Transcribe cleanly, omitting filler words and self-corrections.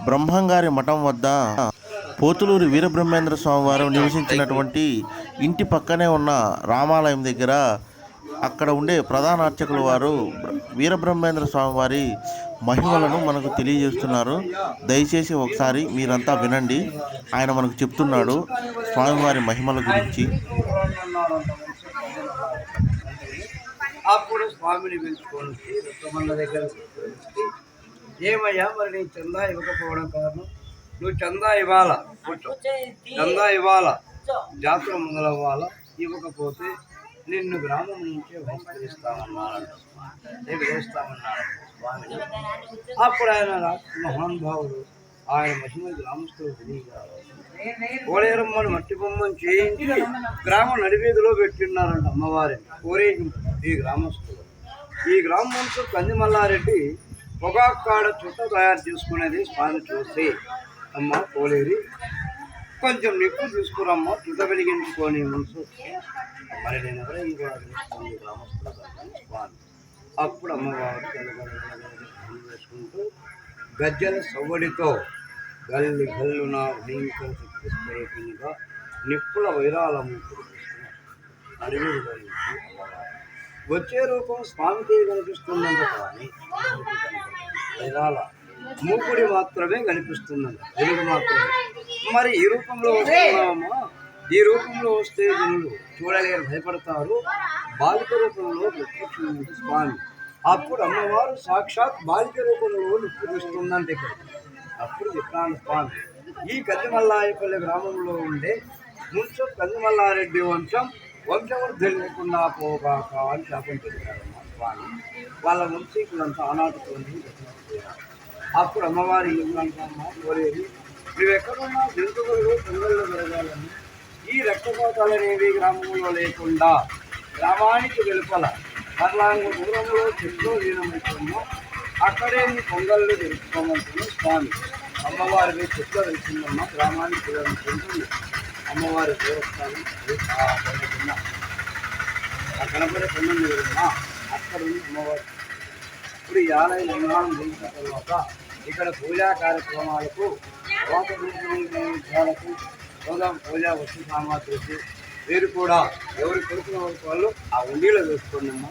బ్రహ్మంగారి మఠం వద్ద పోతులూరి వీరబ్రహ్మేంద్ర స్వామి వారు నివసించినటువంటి ఇంటి పక్కనే ఉన్న రామాలయం దగ్గర అక్కడ ఉండే ప్రధాన అర్చకుల వారు వీరబ్రహ్మేంద్ర స్వామి వారి మహిమలను మనకు తెలియజేస్తున్నారు. దయచేసి ఒకసారి మీరంతా వినండి. ఆయన మనకు చెప్తున్నాడు స్వామివారి మహిమల గురించి. అప్పుడు స్వామిని పిలుచుకొని రుద్రమల్ల దగ్గర ఏమయ్యా మరి నీ చందా ఇవ్వకపోవడం కారణం? నువ్వు చందా ఇవ్వాలా, చందా ఇవ్వాలా, జాతర మొదలవ్వాలా, ఇవ్వకపోతే నిన్ను గ్రామం నుంచే బహిష్కరిస్తామన్నాడు. వేస్తామన్నాడు స్వామిని. అప్పుడు ఆయన మహానుభావుడు ఆయన మహిమ గ్రామస్తులు తెలియజేయాలి. కోలేరమ్మను మట్టి బొమ్మను చేయించి గ్రామం నడివీధిలో పెట్టిన్నారంట అమ్మవారిని కోరేగి. ఈ గ్రామస్తులు ఈ గ్రామంతో కందిమల్లారెడ్డి పొగాకాడ చుట్ట తయారు చేసుకునేది స్వామి చూసి, అమ్మ కోలేరి కొంచెం నిప్పు తీసుకురమ్మ చుట్ట వెలిగించుకొని మనసు మరి నేను ఎవరైనా కూడా తెలుస్తుంది గ్రామస్తులు స్వామి. అప్పుడు అమ్మవారు వేసుకుంటూ గజ్జల సవ్వడితో గల్లి గల్లున భయంకర శక్తిగా నిప్పుల వైరాలము అడిగిలో వచ్చే రూపం స్వామికి కనిపిస్తుందంట, కానీ వైరాల మూకుడి మాత్రమే కనిపిస్తుందంట, వెలుగు మాత్రమే. మరి ఈ రూపంలో వస్తున్నామా? ఈ రూపంలో వస్తే జనులు చూడలేరు, భయపడతారు. బాలిక రూపంలో ప్రత్యక్షమైంది స్వామి. అప్పుడు అమ్మవారు సాక్షాత్ బాలిక రూపంలో నిప్పు తీస్తుందంట ఇక్కడ. అప్పుడు చెప్పాను స్వామి, ఈ కందిమల్లాయపల్లి గ్రామంలో ఉండే ముంచు కందిమల్లారెడ్డి వంశవృద్ధి లేకుండా పోగాక అని శాపం చెప్పారమ్మ స్వామి. వాళ్ళ వంశీకులంతా ఆనాటితో అప్పుడు అమ్మవారి ఏమంటమ్మా కోరేది, నువ్వెక్కడున్నా జంతువులు పొంగళ్ళు పెరగాలని ఈ రక్తపాతాలనేవి గ్రామంలో లేకుండా గ్రామానికి వెలుపల పర్లాంగు దూరంలో చెట్లు లీనమవుతుందో అక్కడే నీ పొంగళ్ళు జరుపుకోమంటున్న స్వామి. అమ్మవారి చెట్లు వెళ్తుందమ్మా గ్రామానికి ఉంటుంది. అమ్మవారి దేవస్థానం ఆ కనపడే పొందండి కదమ్మా, అక్కడ ఉంది అమ్మవారి. ఇప్పుడు ఈ ఆలయ నిర్మాణం చేసిన తర్వాత ఇక్కడ పూజా కార్యక్రమాలకు పూజా వస్తు సామాగ్రికి మీరు కూడా ఎవరి కొడుకున్న వాళ్ళు ఆ ఉండిలో వేసుకోండి అమ్మా.